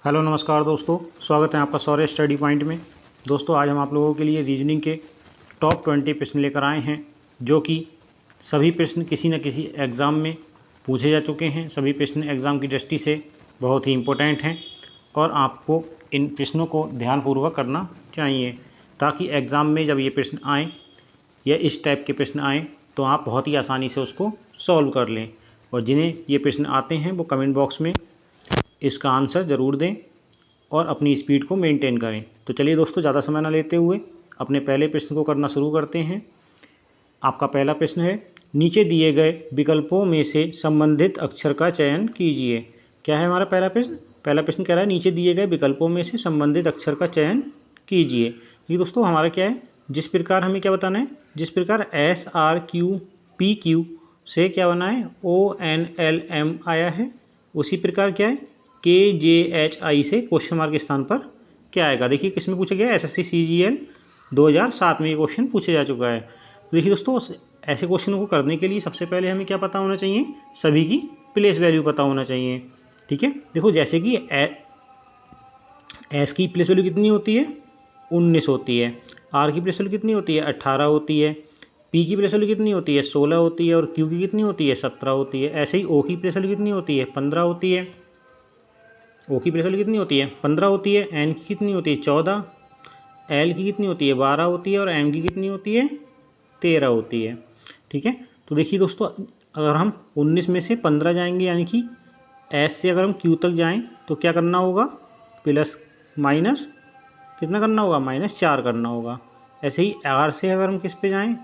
Hello नमस्कार दोस्तों, स्वागत है आपका सौर्य स्टडी पॉइंट में। दोस्तों आज हम आप लोगों के लिए रीजनिंग के टॉप 20 प्रश्न लेकर आए हैं, जो कि सभी प्रश्न किसी न किसी एग्ज़ाम में पूछे जा चुके हैं। सभी प्रश्न एग्ज़ाम की दृष्टि से बहुत ही इम्पोर्टेंट हैं और आपको इन प्रश्नों को ध्यानपूर्वक करना चाहिए, ताकि एग्ज़ाम में जब ये प्रश्न आएँ या इस टाइप के प्रश्न आएँ तो आप बहुत ही आसानी से उसको सॉल्व कर लें। और जिन्हें ये प्रश्न आते हैं वो कमेंट बॉक्स में इसका आंसर ज़रूर दें और अपनी स्पीड को मेंटेन करें। तो चलिए दोस्तों, ज़्यादा समय ना लेते हुए अपने पहले प्रश्न को करना शुरू करते हैं। आपका पहला प्रश्न है, नीचे दिए गए विकल्पों में से संबंधित अक्षर का चयन कीजिए। क्या है हमारा पहला प्रश्न? पहला प्रश्न कह रहा है नीचे दिए गए विकल्पों में से संबंधित अक्षर का चयन कीजिए। ये दोस्तों हमारा क्या है, जिस प्रकार हमें क्या बताना है, जिस प्रकार SRQPQ से क्या बना है ONLM आया है, उसी प्रकार क्या है KJHI से क्वेश्चन मार्क के स्थान पर क्या आएगा। देखिए किस में पूछा गया है, SSC CGL 2007 में ये क्वेश्चन पूछा जा चुका है। तो देखिए दोस्तों, ऐसे क्वेश्चनों को करने के लिए सबसे पहले हमें क्या पता होना चाहिए, सभी की प्लेस वैल्यू पता होना चाहिए। ठीक है, देखो जैसे कि एस की प्लेस वैल्यू कितनी होती है 19 होती है, आर की प्लेस वैल्यू कितनी होती है 18 होती है, पी की प्लेस वैल्यू कितनी होती है 16 होती है और क्यू की कितनी होती है 17 होती है। ऐसे ही ओ की प्लेस वैल्यू कितनी होती है 15 होती है, ओ की प्लेस वैल्यू कितनी होती है 15 होती है, एन की कितनी होती है 14, एल की कितनी होती है 12 होती है और एम की कितनी होती है 13 होती है। ठीक है, तो देखिए दोस्तों, अगर हम 19 में से 15 जाएंगे, यानी कि एस से अगर हम क्यू तक जाएं तो क्या करना होगा, प्लस माइनस कितना करना होगा, -4 करना होगा। ऐसे ही आर से अगर हम किस पे जाएं,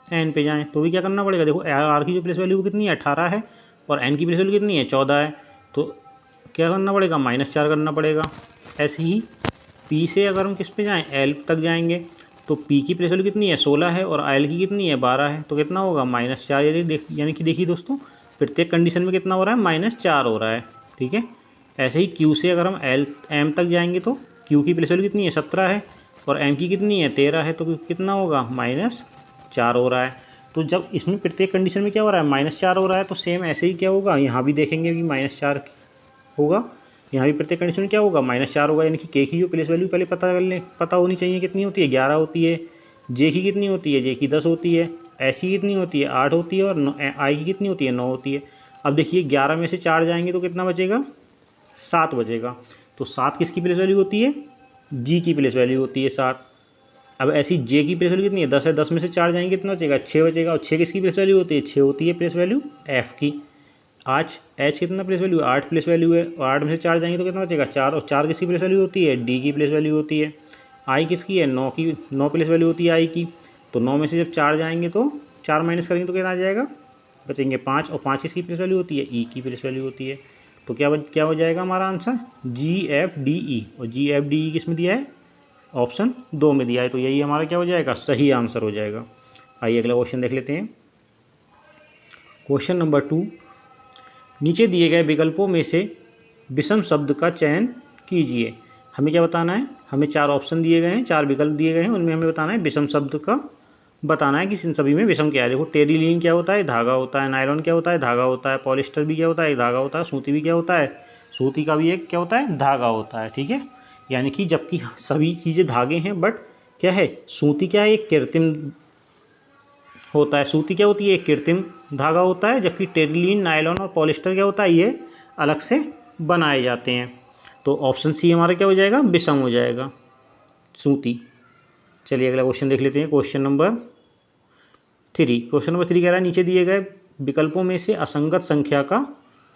एन पे जाएं, तो भी क्या करना पड़ेगा। देखो आर की जो प्लेस वैल्यू कितनी है 18 है और एन की प्लेस वैल्यू कितनी है 14 है, तो क्या करना पड़ेगा -4 करना पड़ेगा। ऐसे ही पी से अगर हम किस पे जाएं, एल तक जाएंगे, तो पी की प्लेस वैल्यू कितनी है 16 है और एल की कितनी है 12 है, तो कितना होगा -4। यानी कि देखिए दोस्तों, प्रत्येक कंडीशन में कितना हो रहा है -4 हो रहा है। ठीक है, ऐसे ही क्यू से अगर हम एम तक जाएंगे तो क्यू की प्लेस वैल्यू कितनी है 17 है और एम की कितनी है 13 है, तो कितना होगा -4 हो रहा है। तो जब इसमें प्रत्येक कंडीशन में क्या हो रहा है -4 हो रहा है, तो सेम ऐसे ही क्या होगा, यहाँ भी देखेंगे कि -4 होगा, यहाँ भी प्रत्येक कंडीशन में क्या होगा -4 होगा। यानी कि के की जो प्लेस वैल्यू पहले पता होनी चाहिए, कितनी होती है 11 होती है, जे की कितनी होती है, जे की 10 होती है, एस की कितनी होती है 8 होती है और आई की कितनी होती है 9 होती है। अब देखिए 11 में से 4 जाएंगे तो कितना बचेगा 7 बचेगा। तो 7 किसकी प्लेस वैल्यू होती है, जी की प्लेस वैल्यू होती है 7। अब ऐसी जे की प्लेस वैल्यू कितनी है 10 है, 10 में से 4 जाएंगे कितना बचेगा 6 बचेगा, और 6 किसकी प्लेस वैल्यू होती है 6 होती है प्लेस वैल्यू एफ की। आज एच कितना प्लेस वैल्यू 8 प्लेस वैल्यू है और 8 में से 4 जाएंगे तो कितना बचेगा 4, और 4 किसकी प्लेस वैल्यू होती है डी की प्लेस वैल्यू होती है। आई किसकी है 9 की, 9 प्लेस वैल्यू होती है आई की। तो 9 में से जब 4 जाएंगे तो 4 माइनस करेंगे तो कितना आ जाएगा, बचेंगे 5, और 5 किसकी प्लेस वैल्यू होती है ई की प्लेस वैल्यू होती है। तो क्या हो जाएगा हमारा आंसर GFDE, और GFDE किस में दिया है, ऑप्शन 2 में दिया है। तो यही हमारा क्या हो जाएगा, सही आंसर हो जाएगा। आइए अगला क्वेश्चन देख लेते हैं। क्वेश्चन नंबर 2, नीचे दिए गए विकल्पों में से विषम शब्द का चयन कीजिए। हमें क्या बताना है, हमें 4 ऑप्शन दिए गए हैं, 4 विकल्प दिए गए हैं, उनमें हमें बताना है विषम शब्द का बताना है कि इन सभी में विषम क्या है। देखो टेरिलीन क्या होता है, धागा होता है, नायलॉन क्या होता है, धागा होता है, पॉलिस्टर भी क्या होता है, धागा होता है, सूती भी क्या होता है, सूती का भी एक क्या होता है, धागा होता है। ठीक है, यानी कि जबकि सभी चीज़ें धागे हैं, बट क्या है, सूती क्या है, एक कृत्रिम होता है, सूती क्या होती है एक कृत्रिम धागा होता है, जबकि टेरिलीन, नायलॉन और पॉलिस्टर क्या होता है, ये अलग से बनाए जाते हैं। तो ऑप्शन सी हमारा क्या हो जाएगा, विषम हो जाएगा, सूती। चलिए अगला क्वेश्चन देख लेते हैं। क्वेश्चन नंबर 3 कह रहा है नीचे दिए गए विकल्पों में से असंगत संख्या का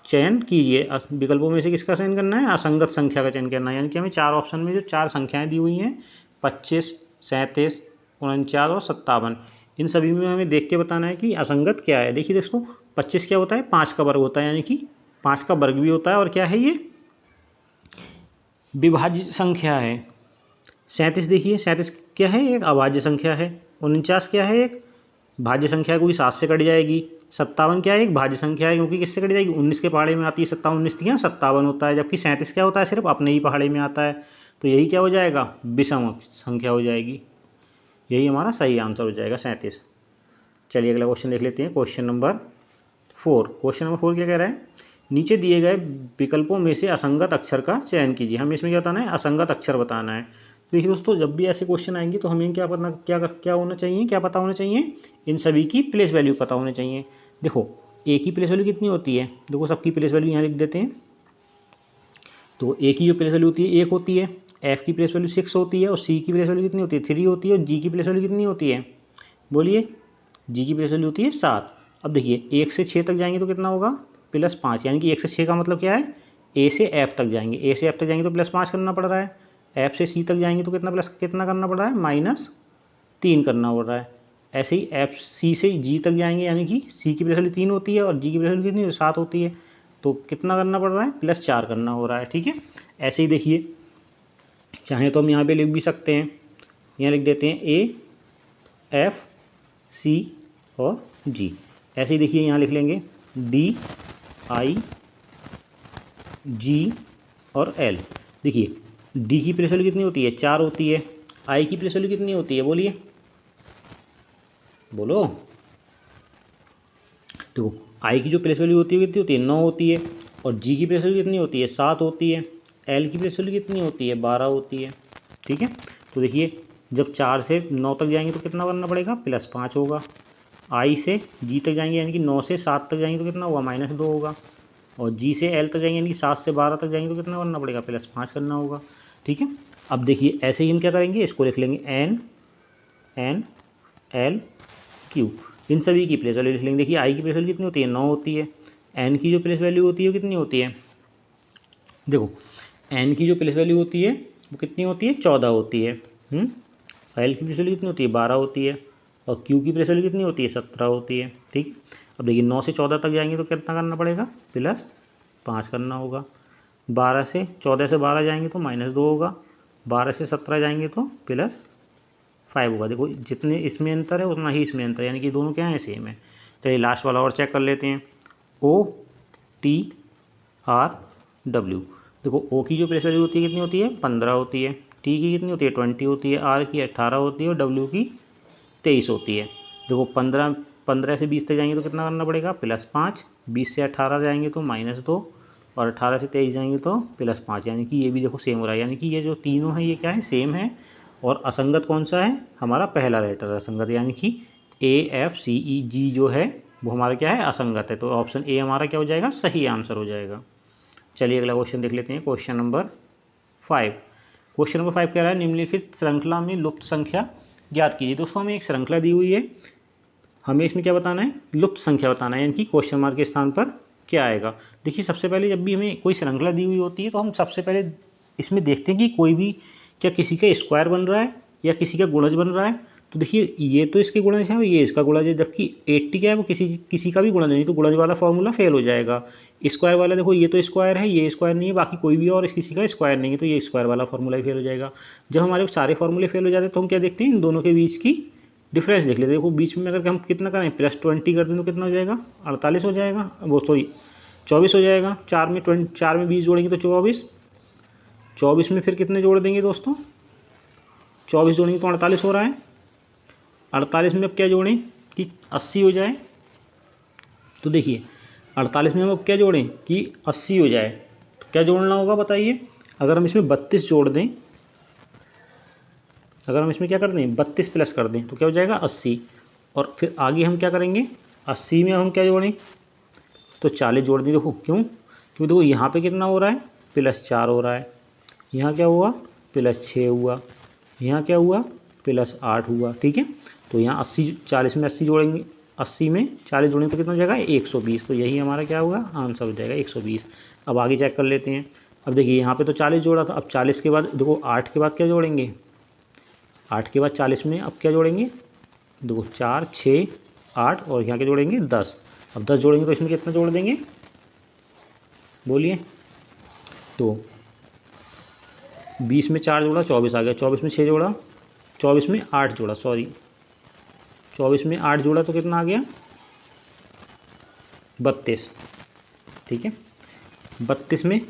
चयन कीजिए। विकल्पों में से किसका चयन करना है, असंगत संख्या का चयन करना है। यानी कि हमें 4 ऑप्शन में जो 4 संख्याएं दी हुई हैं 25, 37, 49 और 57, इन सभी में हमें देख के बताना है कि असंगत क्या है। देखिए दोस्तों, 25 क्या होता है 5 का वर्ग होता है, यानी कि 5 का वर्ग भी होता है, और क्या है ये विभाज्य संख्या है। 37 देखिए, 37 क्या है, एक अभाज्य संख्या है। 49 क्या है, एक भाज्य संख्या कोई 7 से कट जाएगी। 57 क्या है, एक भाज्य संख्या है, क्योंकि किससे कट जाएगी 19 के पहाड़े में आती है, 57 19 दिया 57 होता है। जबकि 37 क्या होता है, सिर्फ अपने ही पहाड़े में आता है। तो यही क्या हो जाएगा, विषम संख्या हो जाएगी। यही हमारा सही आंसर हो जाएगा 37। चलिए अगला क्वेश्चन देख लेते हैं। क्वेश्चन नंबर 4 क्या कह रहा है, नीचे दिए गए विकल्पों में से असंगत अक्षर का चयन कीजिए। हमें इसमें क्या बताना है, असंगत अक्षर बताना है। तो देखिए दोस्तों, जब भी ऐसे क्वेश्चन आएंगे तो हमें क्या होना चाहिए, क्या पता होना चाहिए, इन सभी की प्लेस वैल्यू पता होनी चाहिए। देखो ए की प्लेस वैल्यू कितनी होती है, देखो सबकी प्लेस वैल्यू यहाँ लिख देते हैं। तो ए की जो प्लेस वैल्यू होती है 1 होती है, एफ की प्लेस वैल्यू 6 होती है, और सी की प्लेस वैल्यू कितनी होती है 3 होती है, और जी की प्लेस वैल्यू कितनी होती है, बोलिए, जी की प्लेस वैल्यू होती है 7। अब देखिए 1 से 6 तक जाएंगे तो कितना होगा, +5, यानी कि 1 से 6 का मतलब क्या है, ए से एफ तक जाएंगे, ए से एफ तक जाएंगे तो +5 करना पड़ रहा है, एफ से सी तक जाएंगे तो कितना करना पड़ रहा है, -3 करना पड़ रहा है। ऐसे ही एफ सी से जी तक जाएंगे, यानी कि सी की प्लेस वैल्यू 3 होती है और जी की प्लेस वैल्यू कितनी 7 होती है, तो कितना करना पड़ रहा है, +4 करना हो रहा है। ठीक है, ऐसे ही देखिए, चाहें तो हम यहाँ पे लिख भी सकते हैं, यहाँ लिख देते हैं ए एफ सी और जी। ऐसे ही देखिए यहाँ लिख लेंगे डी आई जी और एल। देखिए डी की प्लेस वैल्यू कितनी होती है, 4 होती है, आई की प्लेस वैल्यू कितनी होती है, बोलिए, बोलो। देखो आई की जो प्लेस वैल्यू होती है कितनी होती है, 9 होती है, और जी की प्लेस वैल्यू कितनी होती है, 7 होती है, एल की प्लेस वैल्यू कितनी होती है, 12 होती है। ठीक है, तो देखिए जब 4 से 9 तक जाएंगे तो कितना करना पड़ेगा, +5 होगा। आई से जी तक जाएंगे, यानी कि 9 से 7 तक जाएंगे तो कितना होगा, -2 होगा। और जी से एल तक जाएंगे, यानी कि 7 से 12 तक जाएंगे तो कितना करना पड़ेगा, +5 करना होगा। ठीक है, अब देखिए ऐसे ही हम क्या करेंगे, इसको लिख लेंगे एन एन एल क्यू, इन सभी की प्लेस वैल्यू लिख लेंगे। देखिए आई की प्लेस वैल्यू कितनी होती है, 9 होती है, एन की जो प्लेस वैल्यू होती है वो कितनी होती है, देखो एन की जो प्लेस वैल्यू होती है वो कितनी होती है, 14 होती है। एल की प्लेस वैल्यू कितनी होती है, 12 होती है, और क्यू की प्लेस वैल्यू कितनी होती है, 17 होती है। ठीक है, अब देखिए 9 से 14 तक जाएंगे तो कितना करना पड़ेगा, +5 करना होगा। 14 से 12 जाएंगे तो -2 होगा, 12 से 17 जाएंगे तो +5 होगा। देखो जितने इसमें अंतर है उतना ही इसमें अंतर है, यानी कि दोनों क्या है, सेम है। चलिए लास्ट वाला और चेक कर लेते हैं, ओ टी आर डब्ल्यू। देखो ओ की जो प्लेस वैल्यू होती है कितनी होती है, 15 होती है, टी की कितनी होती है, 20 होती है, आर की 18 होती है, और डब्ल्यू की 23 होती है। देखो 15 से 20 तक जाएंगे तो कितना करना पड़ेगा, +5, 20 से 18 जाएंगे तो -2, और 18 से 23 जाएंगे तो +5, यानी कि ये भी देखो सेम हो रहा है, यानी कि ये जो तीनों हैं ये क्या है, सेम है। और असंगत कौन सा है, हमारा पहला लेटर असंगत, यानी कि AFCEG जो है वो हमारा क्या है, असंगत है। तो ऑप्शन ए हमारा क्या हो जाएगा, सही आंसर हो जाएगा। चलिए अगला क्वेश्चन देख लेते हैं, क्वेश्चन नंबर 5। क्वेश्चन नंबर 5 कह रहा है, निम्नलिखित श्रृंखला में लुप्त संख्या ज्ञात कीजिए। दोस्तों हमें एक श्रृंखला दी हुई है, हमें इसमें क्या बताना है, लुप्त संख्या बताना है, यानी कि क्वेश्चन मार्क के स्थान पर क्या आएगा। देखिए सबसे पहले जब भी हमें कोई श्रृंखला दी हुई होती है तो हम सबसे पहले इसमें देखते हैं कि कोई भी क्या किसी का स्क्वायर बन रहा है या किसी का गुणज बन रहा है। तो देखिए ये तो इसके गुणज है और ये इसका गुणज है, जबकि 80 क्या है वो किसी का भी गुणज नहीं, तो गुणज वाला फॉर्मूला फेल हो जाएगा। स्क्वायर वाला देखो ये तो स्क्वायर है, ये स्क्वायर नहीं है, बाकी कोई भी और किसी का स्क्वायर नहीं है, तो ये स्क्वायर वाला फॉर्मूला ही फेल हो जाएगा। जब हमारे सारे फॉर्मूले फेल हो जाते हैं तो हम क्या देखते हैं, इन दोनों के बीच की डिफरेंस देख लेते हैं। देखो बीच में अगर हम कितना करें, +20 कर दें तो कितना हो जाएगा, 48 हो जाएगा, वो सॉरी 24 हो जाएगा। 4 में 20 जोड़ेंगे तो 24, 24 में फिर कितने जोड़ देंगे दोस्तों, 24 जोड़ेंगे तो 48 हो रहा है। 48 में अब क्या जोड़ें कि 80 हो जाए। तो देखिए 48 में हम अब क्या जोड़ें कि 80 हो जाए, तो क्या जोड़ना होगा बताइए। अगर हम इसमें 32 जोड़ दें, अगर हम इसमें क्या कर दें 32 प्लस कर दें तो क्या हो जाएगा 80। और फिर आगे हम क्या करेंगे, 80 में हम क्या जोड़ें तो 40 जोड़ दें। देखो क्यों, क्योंकि देखो यहाँ पे कितना हो रहा है, +4 हो रहा है, यहाँ क्या हुआ +6 हुआ, यहाँ क्या हुआ +8 हुआ। ठीक है, तो यहाँ 80 40 में 80 जोड़ेंगे, 80 में 40 जोड़ेंगे तो कितना हो जाएगा 120। तो यही हमारा क्या होगा, आंसर हो जाएगा 120। अब आगे चेक कर लेते हैं। अब देखिए यहाँ पे तो 40 जोड़ा था, अब 40 के बाद देखो 8 के बाद क्या जोड़ेंगे, 8 के बाद 40 में अब क्या जोड़ेंगे, देखो 4 6 8 और यहाँ के जोड़ेंगे 10। अब 10 जोड़ेंगे तो इसमें कितना जोड़ देंगे, बोलिए। तो 20 में 4 जोड़ा 24 आ गया, 24 में 6 जोड़ा, 24 में 8 जोड़ा, सॉरी 24 में 8 जोड़ा तो कितना आ गया 32। ठीक है, 32 में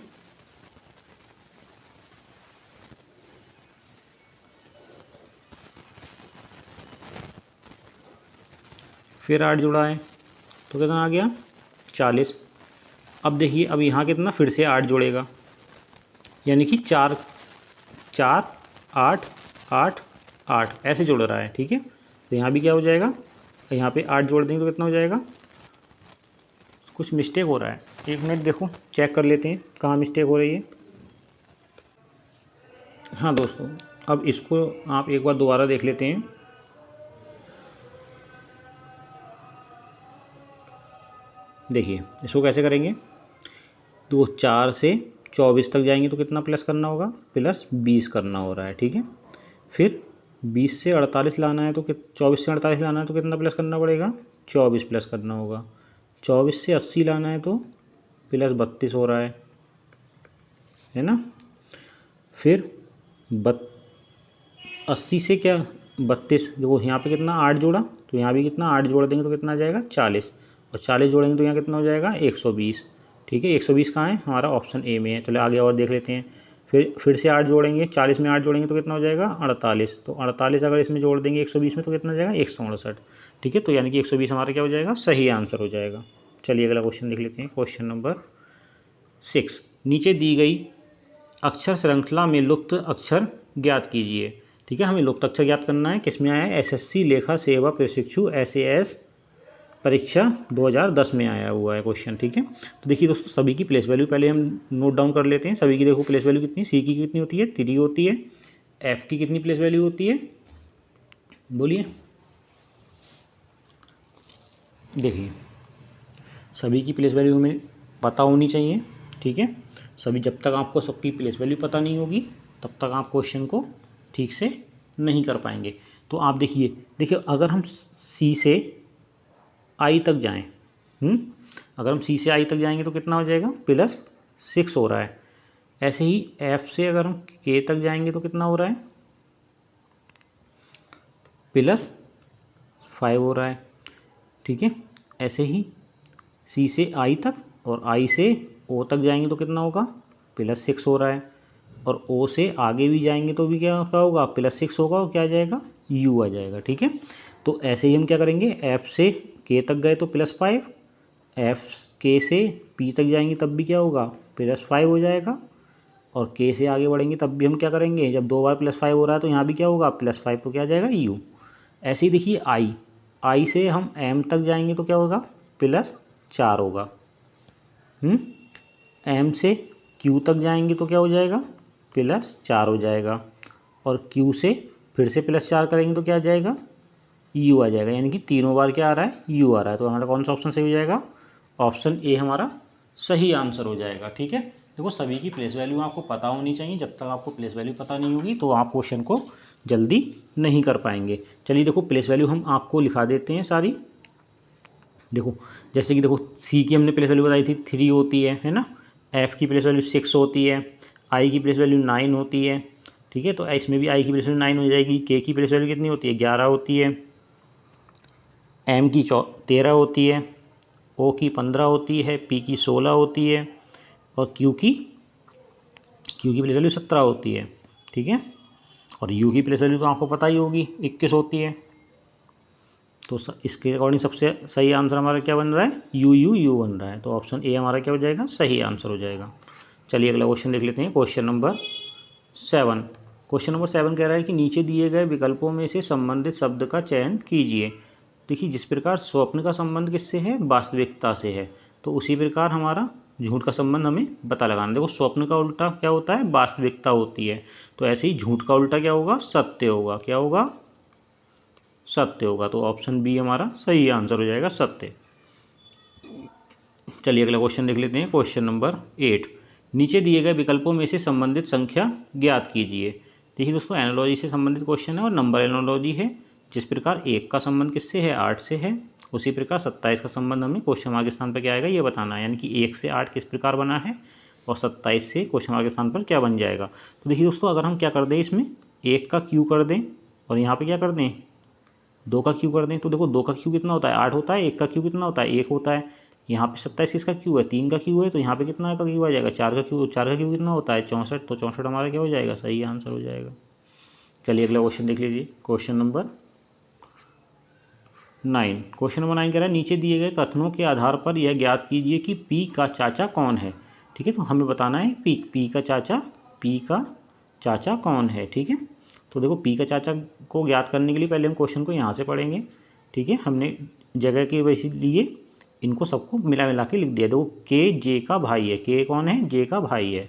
फिर 8 जोड़ा है तो कितना आ गया 40। अब देखिए, अब यहाँ कितना फिर से 8 जोड़ेगा, यानी कि 4 4 8 8 8 ऐसे जोड़ रहा है, ठीक है। तो यहाँ भी क्या हो जाएगा, यहाँ पे 8 जोड़ देंगे तो कितना हो जाएगा, कुछ मिस्टेक हो रहा है, 1 मिनट देखो चेक कर लेते हैं कहाँ मिस्टेक हो रही है। हाँ दोस्तों, अब इसको आप एक बार दोबारा देख लेते हैं। देखिए इसको कैसे करेंगे, तो 4 से 24 तक जाएंगे तो कितना प्लस करना होगा, प्लस 20 करना हो रहा है, ठीक है। फिर 20 से 48 लाना है तो 24 से 48 लाना है तो कितना प्लस करना पड़ेगा, 24 प्लस करना होगा। 24 से 80 लाना है तो प्लस 32 हो रहा है ना। फिर 80 से क्या 32, देखो यहाँ पे कितना 8 जोड़ा, तो यहाँ भी कितना 8 जोड़ देंगे तो कितना आ जाएगा 40, और 40 जोड़ेंगे तो यहाँ कितना हो जाएगा 120, ठीक है। 120 कहाँ है, हमारा ऑप्शन ए में है। चलो आगे और देख लेते हैं। फिर से 8 जोड़ेंगे, 40 में 8 जोड़ेंगे तो कितना हो जाएगा 48, तो 48 अगर इसमें जोड़ देंगे 120 में तो कितना हो जाएगा 168, ठीक है। तो यानी कि 120 हमारा क्या हो जाएगा, सही आंसर हो जाएगा। चलिए अगला क्वेश्चन देख लेते हैं, क्वेश्चन नंबर 6। नीचे दी गई अक्षर श्रृंखला में लुप्त अक्षर ज्ञात कीजिए, ठीक है। हमें लुप्त अक्षर ज्ञात करना है, किसमें आया है, एसएससी लेखा सेवा प्रशिक्षु SAS परीक्षा 2010 में आया हुआ है क्वेश्चन, ठीक है। तो देखिए दोस्तों, सभी की प्लेस वैल्यू पहले हम नोट डाउन कर लेते हैं। सभी की देखो प्लेस वैल्यू कितनी, सी की कितनी होती है 3 होती है, एफ की कितनी प्लेस वैल्यू होती है, बोलिए। देखिए सभी की प्लेस वैल्यू हमें पता होनी चाहिए, ठीक है। सभी, जब तक आपको सबकी प्लेस वैल्यू पता नहीं होगी तब तक आप क्वेश्चन को ठीक से नहीं कर पाएंगे। तो आप देखिए अगर हम सी से आई तक जाएं, अगर हम सी से आई तक जाएंगे तो कितना हो जाएगा, +6 हो रहा है। ऐसे ही एफ से अगर हम के तक जाएंगे तो कितना हो रहा है, +5 हो रहा है, ठीक है। ऐसे ही सी से आई तक और आई से ओ तक जाएंगे तो कितना होगा, +6 हो रहा है। और ओ से आगे भी जाएंगे तो भी क्या होगा, +6 होगा, और क्या आ जाएगा, यू आ जाएगा, ठीक है। तो ऐसे ही हम क्या करेंगे, एफ से के तक गए तो +5, एफ के से पी तक जाएंगे तब भी क्या होगा, +5 हो जाएगा। और के से आगे बढ़ेंगे तब भी हम क्या करेंगे, जब 2 बार +5 हो रहा है तो यहाँ भी क्या होगा, +5, तो क्या आ जाएगा, यू। ऐसे ही देखिए आई से हम एम तक जाएंगे तो क्या होगा, +4 होगा। एम से क्यू तक जाएंगे तो क्या हो जाएगा, +4 हो जाएगा। और क्यू से फिर से +4 करेंगे तो क्या आ जाएगा, यू आ जाएगा। यानी कि तीनों बार क्या आ रहा है, यू आ रहा है। तो हमारा कौन सा ऑप्शन सही हो जाएगा, ऑप्शन ए हमारा सही आंसर हो जाएगा, ठीक है। देखो सभी की प्लेस वैल्यू आपको पता होनी चाहिए, जब तक आपको प्लेस वैल्यू पता नहीं होगी तो आप क्वेश्चन को जल्दी नहीं कर पाएंगे। चलिए देखो प्लेस वैल्यू हम आपको लिखा देते हैं सारी। देखो जैसे कि देखो सी की हमने प्लेस वैल्यू बताई थी 3 होती है ना। एफ की प्लेस वैल्यू 6 होती है, आई की प्लेस वैल्यू 9 होती है, ठीक है। तो इसमें भी आई की प्लेस वैल्यू 9 हो जाएगी। के की प्लेस वैल्यू कितनी होती है, 11 होती है। एम की 13 होती है, ओ की 15 होती है, पी की 16 होती है, और क्यू की प्लेस वैल्यू 17 होती है, ठीक है। और यू की प्लेस वैल्यू तो आपको पता ही होगी 21 होती है। तो इसके अकॉर्डिंग सबसे सही आंसर हमारा क्या बन रहा है, यू बन रहा है। तो ऑप्शन ए हमारा क्या हो जाएगा, सही आंसर हो जाएगा। चलिए अगला क्वेश्चन देख लेते हैं, क्वेश्चन नंबर 7। क्वेश्चन नंबर 7 कह रहा है कि नीचे दिए गए विकल्पों में से संबंधित शब्द का चयन कीजिए। देखिए जिस प्रकार स्वप्न का संबंध किससे है, वास्तविकता से है, तो उसी प्रकार हमारा झूठ का संबंध हमें पता लगाना। देखो स्वप्न का उल्टा क्या होता है, वास्तविकता होती है। तो ऐसे ही झूठ का उल्टा क्या होगा, सत्य होगा। क्या होगा, सत्य होगा। तो ऑप्शन बी हमारा सही आंसर हो जाएगा, सत्य। चलिए अगला क्वेश्चन देख लेते हैं, क्वेश्चन नंबर 8। नीचे दिए गए विकल्पों में से संबंधित संख्या ज्ञात कीजिए। देखिए दोस्तों एनालॉजी से संबंधित क्वेश्चन है और नंबर एनालॉजी है। जिस प्रकार 1 का संबंध किससे है, 8 से है, उसी प्रकार 27 का संबंध हमें क्वेश्चन मार्क के स्थान पर क्या आएगा ये बताना है। यानी कि 1 से 8 किस प्रकार बना है और 27 से क्वेश्चन मार्क के स्थान पर क्या बन जाएगा। तो देखिए दोस्तों अगर हम क्या कर दें, इसमें 1 का क्यू कर दें और यहाँ पर क्या कर दें, 2 का क्यू कर दें। तो देखो 2 का क्यू कितना होता है, 8 होता है। 1 का क्यू कितना होता है, 1 होता है। यहाँ पे 27 किसका क्यू है, 3 का क्यू है। तो यहाँ पे कितना का क्यू आ जाएगा, 4 का क्यू। 4 का क्यू कितना होता है, 64। तो 64 हमारा क्या हो जाएगा, सही आंसर हो जाएगा। चलिए अगला क्वेश्चन देख लीजिए, क्वेश्चन नंबर 9। क्वेश्चन नंबर 9 कह रहा है नीचे दिए गए कथनों के आधार पर यह ज्ञात कीजिए कि पी का चाचा कौन है। ठीक है, तो हमें बताना है पी का चाचा कौन है। ठीक है, तो देखो पी का चाचा को ज्ञात करने के लिए पहले हम क्वेश्चन को यहाँ से पढ़ेंगे। ठीक है, हमने जगह के वैसे लिए इनको सबको मिला के लिख दिया। देखो के जे का भाई है, के कौन है, जे का भाई है।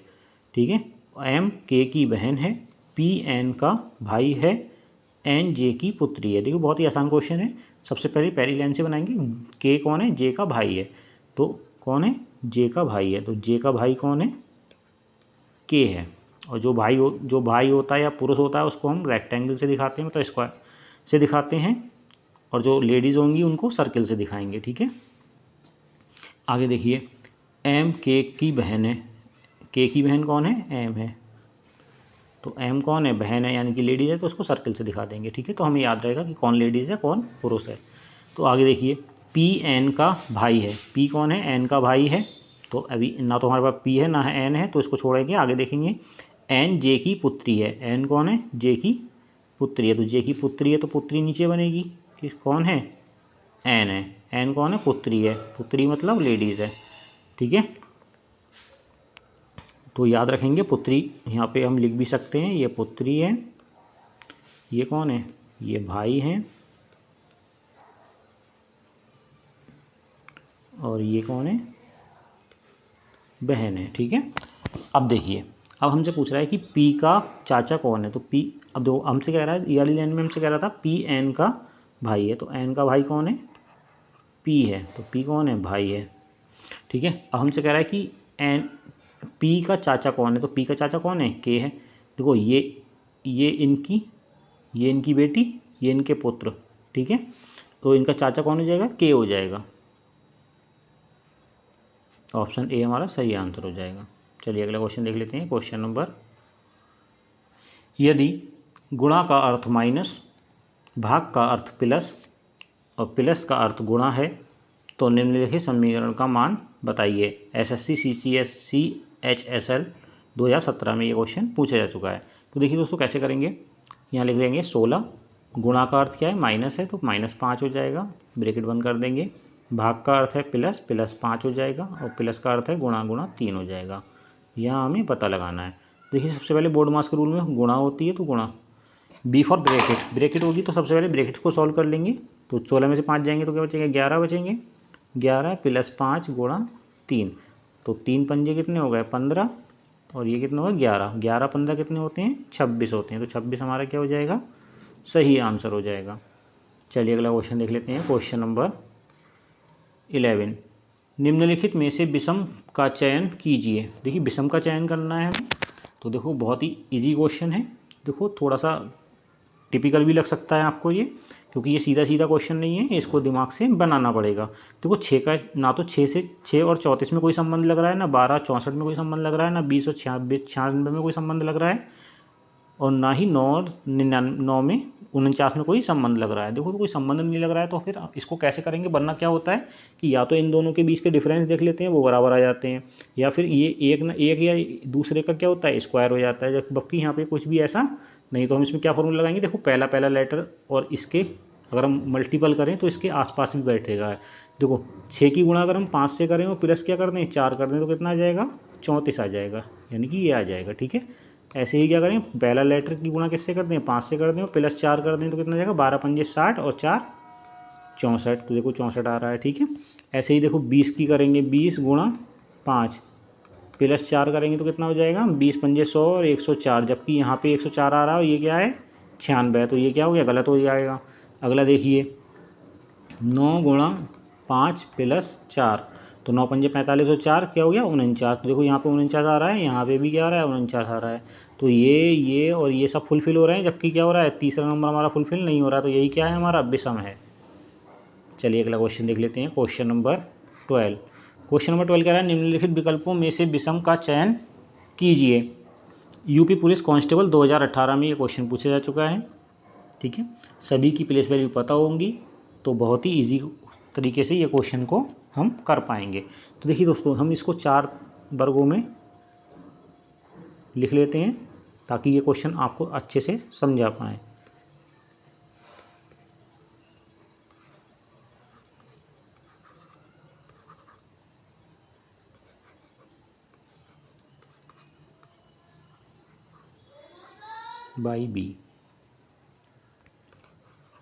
ठीक है, एम के की बहन है, पी एन का भाई है, एन जे की पुत्री है। देखो बहुत ही आसान क्वेश्चन है। सबसे पहली लाइन से बनाएंगे, के कौन है, जे का भाई है, तो कौन है, जे का भाई है, तो जे का भाई कौन है, के है। और जो भाई होता है या पुरुष होता है उसको हम रेक्टेंगल से दिखाते हैं, मतलब स्क्वायर से दिखाते हैं, और जो लेडीज़ होंगी उनको सर्किल से दिखाएंगे। ठीक है, आगे देखिए, एम के की बहन है, के की बहन कौन है, एम है, तो एम कौन है, बहन है, यानी कि लेडीज़ है, तो उसको सर्किल से दिखा देंगे। ठीक है, तो हमें याद रहेगा कि कौन लेडीज़ है कौन पुरुष है। तो आगे देखिए, पी एन का भाई है, पी कौन है, एन का भाई है, तो अभी ना तो हमारे पास पी है ना है एन है, तो इसको छोड़ेंगे। आगे देखेंगे, एन जे की पुत्री है, एन कौन है, जे की पुत्री है, तो जे की पुत्री है तो पुत्री नीचे बनेगी, कि कौन है, एन है, एन कौन है, पुत्री है, पुत्री मतलब लेडीज़ है। ठीक है, तो याद रखेंगे पुत्री, यहाँ पे हम लिख भी सकते हैं, ये पुत्री है, ये कौन है, ये भाई हैं, और ये कौन है, बहन है। ठीक है, अब देखिए, अब हमसे पूछ रहा है कि पी का चाचा कौन है, तो पी, अब देखो हमसे कह रहा है, ये वाली लाइन में हमसे कह रहा था पी एन का भाई है, तो एन का भाई कौन है, पी है, तो पी कौन है, भाई है। ठीक है, अब हमसे कह रहा है कि एन पी का चाचा कौन है, तो पी का चाचा कौन है, के है। देखो ये इनकी बेटी, ये इनके पुत्र। ठीक है, तो इनका चाचा कौन हो जाएगा, के हो जाएगा। ऑप्शन ए हमारा सही आंसर हो जाएगा। चलिए अगला क्वेश्चन देख लेते हैं। क्वेश्चन नंबर, यदि गुणा का अर्थ माइनस, भाग का अर्थ प्लस और प्लस का अर्थ गुणा है तो निम्नलिखित समीकरण का मान बताइए। एसएससी सीसीएससी HSL 2017 में ये क्वेश्चन पूछा जा चुका है। तो देखिए दोस्तों कैसे करेंगे, यहाँ लिख लेंगे 16, गुणा का अर्थ क्या है, माइनस है, तो -5 हो जाएगा, ब्रैकेट बंद कर देंगे। भाग का अर्थ है प्लस, +5 हो जाएगा, और प्लस का अर्थ है गुणा 3 हो जाएगा। यहाँ हमें पता लगाना है। देखिए सबसे पहले बोर्ड मास के रूल में गुणा होती है, तो गुणा, बी फॉर ब्रैकेट होगी, तो सबसे पहले ब्रैकेट को सॉल्व कर लेंगे। तो 16 में से 5 जाएंगे तो क्या बचेंगे, 11 बचेंगे, 11 + 5 × 3, तो 3 पंजे कितने हो गए, 15, और ये कितना होगा, 11, 11 15 कितने होते हैं, 26 होते हैं, तो 26 हमारा क्या हो जाएगा, सही आंसर हो जाएगा। चलिए अगला क्वेश्चन देख लेते हैं। क्वेश्चन नंबर 11, निम्नलिखित में से विषम का चयन कीजिए। देखिए विषम का चयन करना है हमें, तो देखो बहुत ही इजी क्वेश्चन है। देखो थोड़ा सा टिपिकल भी लग सकता है आपको ये, क्योंकि ये सीधा क्वेश्चन नहीं है, इसको दिमाग से बनाना पड़ेगा। देखो 6 का, ना तो 6 और 34 में कोई संबंध लग रहा है, ना 12 64 में कोई संबंध लग रहा है, ना 20 और 96 में कोई संबंध लग रहा है, और ना ही 9 और 9 में 49 में कोई संबंध लग रहा है। देखो तो कोई संबंध नहीं लग रहा है, तो फिर इसको कैसे करेंगे, वरना क्या होता है कि या तो इन दोनों के बीच के डिफरेंस देख लेते हैं, वो बराबर आ जाते हैं, या फिर ये एक या दूसरे का क्या होता है, स्क्वायर हो जाता है, जबकि यहाँ पे कुछ भी ऐसा नहीं। तो हम इसमें क्या फॉर्मूला लगाएंगे, देखो पहला लेटर और इसके अगर हम मल्टीपल करें तो इसके आसपास भी बैठेगा। देखो 6 की गुणा अगर हम 5 से करें और प्लस क्या कर दें, 4 कर दें, तो कितना आ जाएगा, 34 आ जाएगा, यानी कि ये आ जाएगा। ठीक है, ऐसे ही क्या करें, पहला लेटर की गुणा किससे कर दें, 5 से कर दें, और +4 कर दें, तो कितना जाएगा, 12 पंजे 60 और 4 64, तो देखो 64 आ रहा है। ठीक है, ऐसे ही देखो 20 की करेंगे, 20 × 5 +4 करेंगे तो कितना हो जाएगा, 20 पंजे 100 और 104, जबकि यहाँ पे 104 आ रहा है और ये क्या है, 96, तो ये क्या हो गया, गलत हो जाएगा। अगला देखिए 9 × 5 + 4, तो 9 पंजे 45 और 4 क्या हो गया, 49, तो देखो यहाँ पे 49 आ रहा है, यहाँ पे भी क्या आ रहा है, 49 आ रहा है, तो ये और ये सब फुलफिल हो रहे हैं, जबकि क्या हो रहा है, तीसरा नंबर हमारा फुलफिल नहीं हो रहा, तो यही क्या है, हमारा विषम है। चलिए अगला क्वेश्चन देख लेते हैं। क्वेश्चन नंबर 12, कह रहा है निम्नलिखित विकल्पों में से विषम का चयन कीजिए। यूपी पुलिस कांस्टेबल 2018 में ये क्वेश्चन पूछा जा चुका है। ठीक है, सभी की प्लेस वैल्यू पता होंगी, तो बहुत ही इजी तरीके से ये क्वेश्चन को हम कर पाएंगे। तो देखिए दोस्तों, हम इसको 4 वर्गों में लिख लेते हैं ताकि ये क्वेश्चन आपको अच्छे से समझा पाएँ। By B,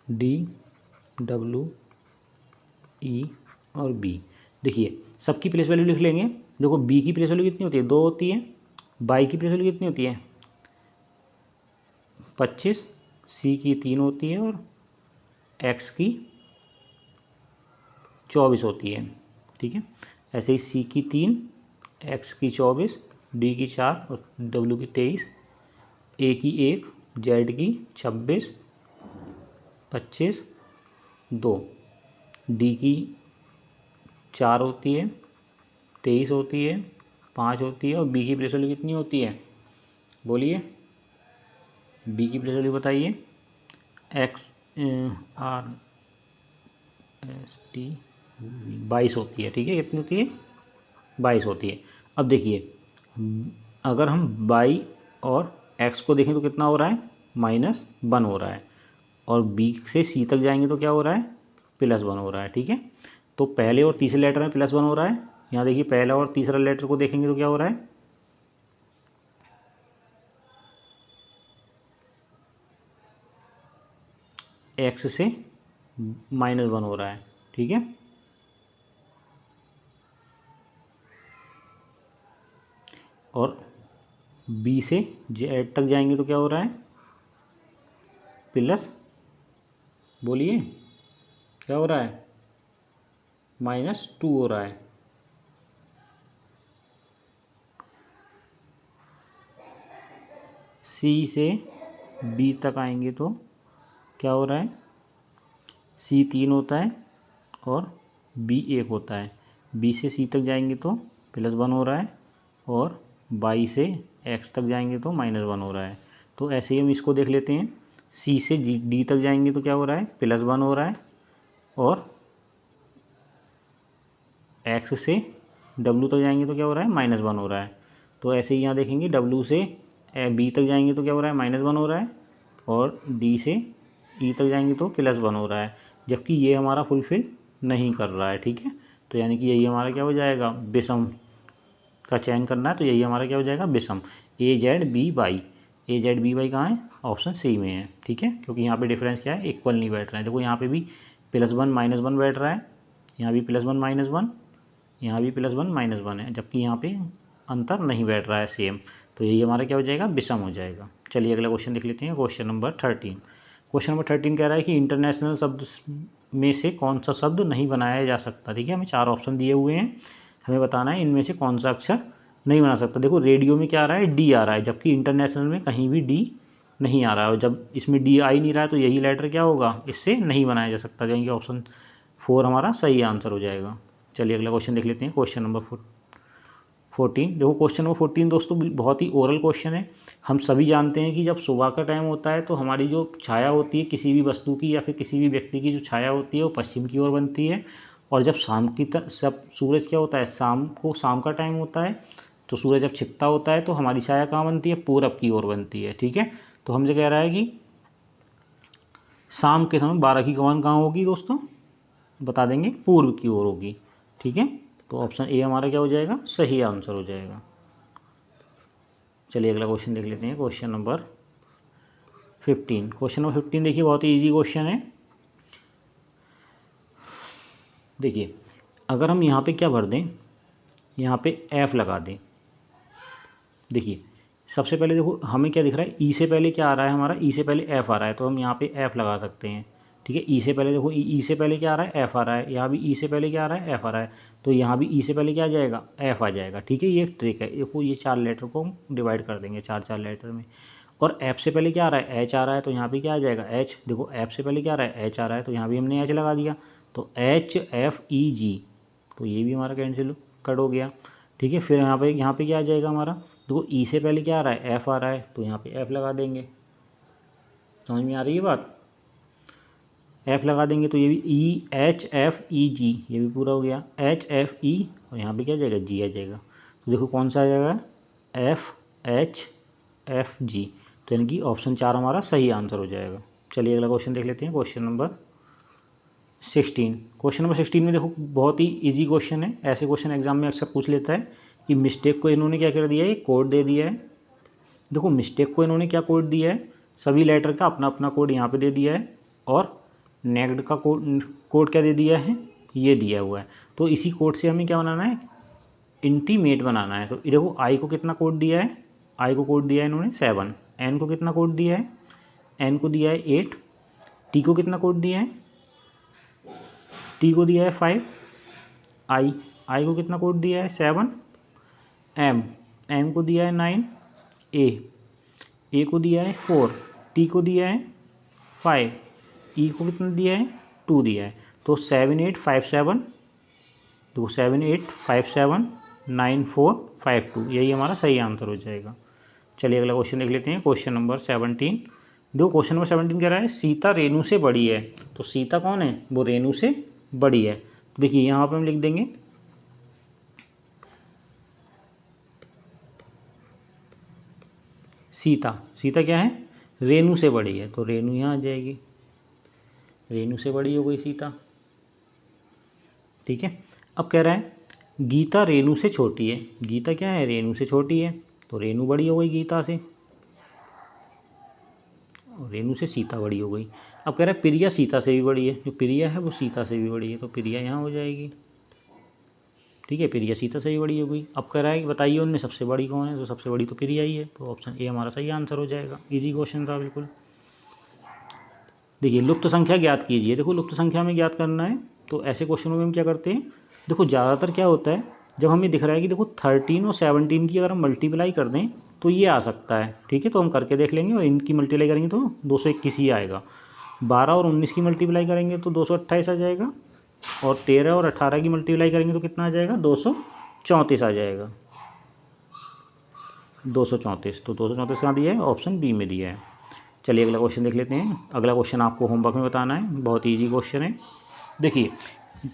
D W E और बी। देखिए सबकी प्लेस वैल्यू लिख लेंगे। देखो बी की प्लेस वैल्यू कितनी होती है, 2 होती है। बाई की प्लेस वैल्यू कितनी होती है, 25। सी की 3 होती है और एक्स की 24 होती है। ठीक है, ऐसे ही सी की 3, एक्स की 24, डी की 4 और डब्ल्यू की 23, ए की 1, जेड की 26, 25, 2, डी की 4 होती है, 23 होती है, 5 होती है और बी की प्लेस वैल्यू कितनी होती है, बोलिए बी की प्लेस वैल्यू बताइए। एक्स आर एस टी 22 होती है। ठीक है, कितनी होती है, 22 होती है। अब देखिए अगर हम बाई और एक्स को देखें तो कितना हो रहा है, -1 हो रहा है। और बी से सी तक जाएंगे तो क्या हो रहा है, +1 हो रहा है। ठीक है, तो पहले और तीसरे लेटर में +1 हो रहा है। यहाँ देखिए पहला और तीसरा लेटर को देखेंगे तो क्या हो रहा है, एक्स से -1 हो रहा है। ठीक है, और बी से जेड तक जाएंगे तो क्या हो रहा है, प्लस, बोलिए क्या हो रहा है, -2 हो रहा है। सी से बी तक आएंगे तो क्या हो रहा है, सी 3 होता है और बी 1 होता है। बी से सी तक जाएंगे तो +1 हो रहा है और बाई से एक्स तक जाएंगे तो -1 हो रहा है। तो ऐसे ही हम इसको देख लेते हैं। सी से डी तक जाएंगे तो क्या हो रहा है, +1 हो रहा है और एक्स से डब्ल्यू तक जाएंगे तो क्या हो रहा है, -1 हो रहा है। तो ऐसे ही यहाँ देखेंगे डब्ल्यू से बी तक जाएंगे तो क्या हो रहा है, -1 हो रहा है और डी से ई तक जाएंगे तो +1 हो रहा है, जबकि ये हमारा फुलफिल नहीं कर रहा है। ठीक है, तो यानी कि यही हमारा क्या हो जाएगा, विषम का चयन करना है। तो यही हमारा क्या हो जाएगा, विषम। ए जेड बी वाई, ए जेड बी वाई कहाँ है, ऑप्शन सी में है। ठीक है, क्योंकि यहाँ पे डिफरेंस क्या है, इक्वल नहीं बैठ रहे हैं। देखो यहाँ पे भी +1 -1 बैठ रहा है, यहाँ भी +1 -1, यहाँ भी +1 -1 है, जबकि यहाँ पे अंतर नहीं बैठ रहा है सेम। तो यही हमारा क्या हो जाएगा, विषम हो जाएगा। चलिए अगला क्वेश्चन देख लेते हैं, क्वेश्चन नंबर 13। क्वेश्चन नंबर 13 कह रहा है कि इंटरनेशनल शब्द में से कौन सा शब्द नहीं बनाया जा सकता। ठीक है, हमें 4 ऑप्शन दिए हुए हैं, हमें बताना है इनमें से कौन सा अक्षर नहीं बना सकता। देखो रेडियो में क्या आ रहा है, डी आ रहा है, जबकि इंटरनेशनल में कहीं भी डी नहीं आ रहा है। और जब इसमें डी आ ही नहीं रहा है तो यही लेटर क्या होगा, इससे नहीं बनाया जा सकता। यानी कि ऑप्शन 4 हमारा सही आंसर हो जाएगा। चलिए अगला क्वेश्चन देख लेते हैं, क्वेश्चन नंबर 14। देखो क्वेश्चन नंबर 14 दोस्तों बहुत ही ओरल क्वेश्चन है। हम सभी जानते हैं कि जब सुबह का टाइम होता है तो हमारी जो छाया होती है किसी भी वस्तु की या फिर किसी भी व्यक्ति की जो छाया होती है वो पश्चिम की ओर बनती है। और जब शाम की सब सूरज क्या होता है, शाम का टाइम होता है तो सूरज जब छिपता होता है तो हमारी छाया कहाँ बनती है, पूरब की ओर बनती है। ठीक है, तो हमसे कह रहा है कि शाम के समय 12 की कमान कहाँ होगी दोस्तों, बता देंगे, पूर्व की ओर होगी। ठीक है, तो ऑप्शन ए हमारा क्या हो जाएगा, सही आंसर हो जाएगा। चलिए अगला क्वेश्चन देख लेते हैं, क्वेश्चन नंबर 15। क्वेश्चन नंबर 15 देखिए बहुत ही इजी क्वेश्चन है। देखिए अगर हम यहाँ पे क्या भर दें, यहाँ पे एफ लगा दें। देखिए सबसे पहले देखो हमें क्या दिख रहा है, ई से पहले क्या आ रहा है हमारा, ई से पहले एफ आ रहा है, तो हम यहाँ पे एफ लगा सकते हैं। ठीक है, ई से पहले देखो, ई से पहले क्या आ रहा है, एफ आ रहा है। यहाँ भी ई से पहले क्या आ रहा है, एफ आ रहा है, तो यहाँ भी ई से पहले क्या आ जाएगा, एफ आ जाएगा। ठीक है, ये एक ट्रिक है। देखो ये 4 लेटर को हम डिवाइड कर देंगे 4 लेटर में। और एफ से पहले क्या आ रहा है, एच आ रहा है, तो यहाँ भी क्या आ जाएगा, एच। देखो एफ से पहले क्या आ रहा है, एच आ रहा है, तो यहाँ भी हमने एच लगा दिया, तो एच एफ ई जी, तो ये भी हमारा कैंसिल कट हो गया। ठीक है, फिर यहाँ पे क्या आ जाएगा हमारा, देखो ई से पहले क्या आ रहा है, एफ आ रहा है, तो यहाँ पे एफ लगा देंगे। समझ में आ रही है बात, एफ लगा देंगे तो ये भी ई एच एफ ई जी, ये भी पूरा हो गया, एच एफ ई, और यहाँ पे क्या आ जाएगा, जी आ जाएगा। तो देखो कौन सा आ जाएगा, एफ एच एफ जी, तो यानी कि ऑप्शन 4 हमारा सही आंसर हो जाएगा। चलिए अगला क्वेश्चन देख लेते हैं, क्वेश्चन नंबर 16। क्वेश्चन नंबर 16 में देखो बहुत ही इजी क्वेश्चन है, ऐसे क्वेश्चन एग्जाम में अक्सर पूछ लेता है कि मिस्टेक को इन्होंने क्या कर दिया है, कोड दे दिया है। देखो मिस्टेक को इन्होंने क्या कोड दिया है, सभी लेटर का अपना अपना कोड यहाँ पे दे दिया है और नेक्ड का कोड क्या दे दिया है, ये दिया हुआ है। तो इसी कोड से हमें क्या बनाना है, इंटीमेट बनाना है। तो देखो आई को कितना कोड दिया है, आई को कोड दिया है इन्होंने 7, एन को कितना कोड दिया है, एन को दिया है 8, टी को कितना कोड दिया है, टी को दिया है 5, आई को कितना कोड दिया है 7, एम को दिया है 9, ए को दिया है 4, टी को दिया है 5, ई को कितना दिया है 2 दिया है। तो 7 8 5 7, तो 7 8 5 7 9 4 5 2, यही हमारा सही आंसर हो जाएगा। चलिए अगला क्वेश्चन देख लेते हैं, क्वेश्चन नंबर 17। देखो क्वेश्चन नंबर 17 कह रहा है सीता रेणु से बड़ी है। तो सीता कौन है, वो रेणु से बड़ी है। तो देखिए यहाँ पर हम लिख देंगे सीता क्या है, रेणु से बड़ी है। तो रेणु यहाँ आ जाएगी, रेणु से बड़ी हो गई सीता। ठीक है, अब कह रहा है गीता रेणु से छोटी है। गीता क्या है, रेणु से छोटी है। तो रेणु बड़ी हो गई गीता से, और रेणु से सीता बड़ी हो गई। अब कह रहा है प्रिया सीता से भी बड़ी है। जो प्रिया है वो सीता से भी बड़ी है। तो प्रिया यहाँ हो जाएगी। ठीक है, प्रिया सीता से भी बड़ी हो गई। अब कह रहा है कि बताइए उनमें सबसे बड़ी कौन है। तो सबसे बड़ी तो प्रिया ही है। तो ऑप्शन ए हमारा सही आंसर हो जाएगा। इजी क्वेश्चन था बिल्कुल। देखिए लुप्त संख्या ज्ञात कीजिए। देखो लुप्त संख्या में ज्ञात करना है, तो ऐसे क्वेश्चनों में हम क्या करते हैं, देखो ज़्यादातर क्या होता है, जब हमें दिख रहा है कि देखो 13 और 17 की अगर हम मल्टीप्लाई कर दें तो ये आ सकता है। ठीक है, तो हम करके देख लेंगे, और इनकी मल्टीप्लाई करेंगे तो 221 ही आएगा। 12 और 19 की मल्टीप्लाई करेंगे तो 228 आ जाएगा, और 13 और 18 की मल्टीप्लाई करेंगे तो कितना आ जाएगा, 234 आ जाएगा। 234, तो 234 कहाँ दिया है, ऑप्शन बी में दिया है। चलिए अगला क्वेश्चन देख लेते हैं। अगला क्वेश्चन आपको होमवर्क में बताना है, बहुत ईजी क्वेश्चन है। देखिए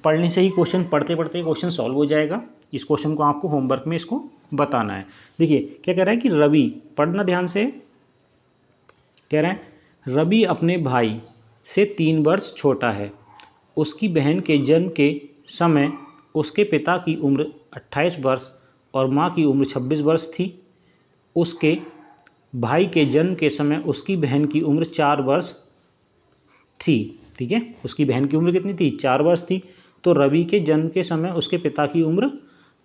पढ़ने से ही क्वेश्चन, पढ़ते पढ़ते क्वेश्चन सॉल्व हो जाएगा। इस क्वेश्चन को आपको होमवर्क में इसको बताना है। देखिए क्या कह रहा है कि रवि, पढ़ना ध्यान से, कह रहा है रवि अपने भाई से 3 वर्ष छोटा है। उसकी बहन के जन्म के समय उसके पिता की उम्र 28 वर्ष और माँ की उम्र 26 वर्ष थी। उसके भाई के जन्म के समय उसकी बहन की उम्र 4 वर्ष थी। ठीक है, उसकी बहन की उम्र कितनी थी, 4 वर्ष थी। तो रवि के जन्म के समय उसके पिता की उम्र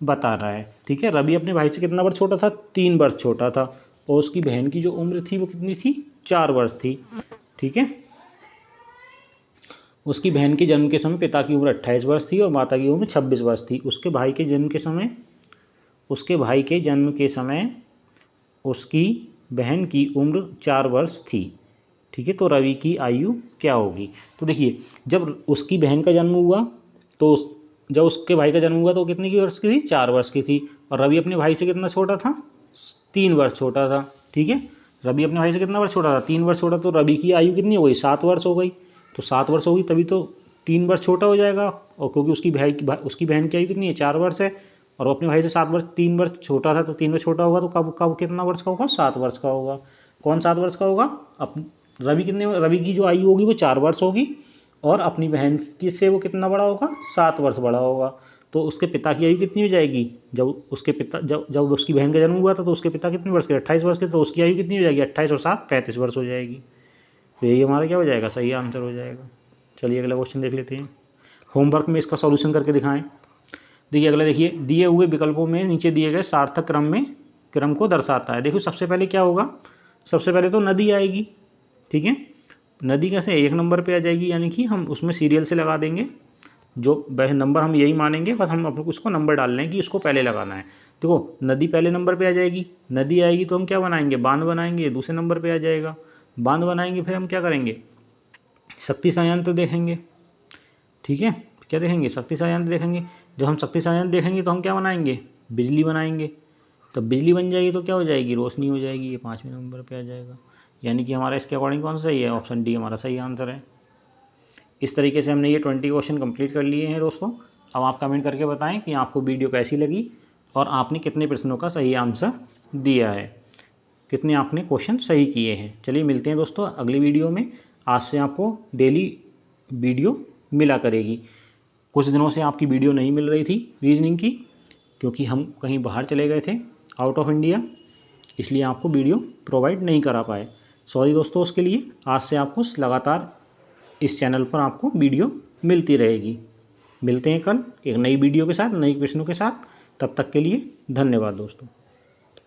बता रहा है। ठीक है, रवि अपने भाई से कितना वर्ष छोटा था, 3 वर्ष छोटा था, और उसकी बहन की जो उम्र थी वो कितनी थी, 4 वर्ष थी। ठीक है, उसकी बहन के जन्म के समय पिता की उम्र 28 वर्ष थी और माता की उम्र 26 वर्ष थी। उसके भाई के जन्म के समय उसकी बहन की उम्र 4 वर्ष थी। ठीक है, तो रवि की आयु क्या होगी। तो देखिए जब उसकी बहन का जन्म हुआ, तो जब उसके भाई का जन्म हुआ तो कितने की वर्ष की थी, 4 वर्ष की थी। और रवि अपने भाई से कितना छोटा था, 3 वर्ष छोटा था। ठीक है, रवि अपने भाई से कितना वर्ष छोटा था, 3 वर्ष छोटा। तो रवि की आयु कितनी हो गई, 7 वर्ष हो गई। तो 7 वर्ष होगी तभी तो 3 वर्ष छोटा हो जाएगा, और क्योंकि उसकी बहन की आयु कितनी है, 4 वर्ष है, और वो अपने भाई से 3 वर्ष छोटा था। तो 3 वर्ष छोटा होगा तो कब कितना वर्ष का होगा, 7 वर्ष का होगा। कौन 7 वर्ष का होगा, रवि की जो आयु होगी वो 4 वर्ष होगी, और अपनी बहन की से वो कितना बड़ा होगा, 7 वर्ष बड़ा होगा। तो उसके पिता की आयु कितनी हो जाएगी, जब उसकी बहन का जन्म हुआ था तो उसके पिता कितने वर्ष के, 28 वर्ष के, तो उसकी आयु कितनी हो जाएगी, 28 और 7 35 वर्ष हो जाएगी। तो यही हमारा क्या हो जाएगा, सही आंसर हो जाएगा। चलिए अगला क्वेश्चन देख लेते हैं, होमवर्क में इसका सॉल्यूशन करके दिखाएं। देखिए अगला, देखिए दिए हुए विकल्पों में नीचे दिए गए सार्थक क्रम को दर्शाता है। देखो सबसे पहले क्या होगा, सबसे पहले तो नदी आएगी। ठीक है, नदी कैसे 1 नंबर पे आ जाएगी, यानी कि हम उसमें सीरियल से लगा देंगे, जो नंबर हम यही मानेंगे, बस हम अपने उसको नंबर डाल लें कि उसको पहले लगाना है। देखो नदी पहले नंबर पे आ जाएगी, नदी आएगी तो हम क्या बनाएंगे, बांध बनाएंगे, दूसरे नंबर पे आ जाएगा, बांध बनाएंगे, फिर हम क्या करेंगे, शक्ति संयंत्र देखेंगे। ठीक है, क्या देखेंगे, शक्ति संयंत्र देखेंगे। जब हम शक्ति संयंत्र देखेंगे तो हम क्या बनाएंगे, बिजली बनाएंगे। तब बिजली बन जाएगी तो क्या हो जाएगी, रोशनी हो जाएगी, ये 5वें नंबर पे आ जाएगा। यानी कि हमारा इसके अकॉर्डिंग कौन सा सही है, ऑप्शन डी हमारा सही आंसर है। इस तरीके से हमने ये 20 क्वेश्चन कंप्लीट कर लिए हैं दोस्तों। अब आप कमेंट करके बताएं कि आपको वीडियो कैसी लगी और आपने कितने प्रश्नों का सही आंसर दिया है, कितने आपने क्वेश्चन सही किए हैं। चलिए मिलते हैं दोस्तों अगली वीडियो में। आज से आपको डेली वीडियो मिला करेगी। कुछ दिनों से आपकी वीडियो नहीं मिल रही थी रीजनिंग की, क्योंकि हम कहीं बाहर चले गए थे, आउट ऑफ इंडिया, इसलिए आपको वीडियो प्रोवाइड नहीं करा पाए। सॉरी दोस्तों उसके लिए। आज से आपको लगातार इस चैनल पर आपको वीडियो मिलती रहेगी। मिलते हैं कल एक नई वीडियो के साथ, नई प्रश्नों के साथ। तब तक के लिए धन्यवाद दोस्तों।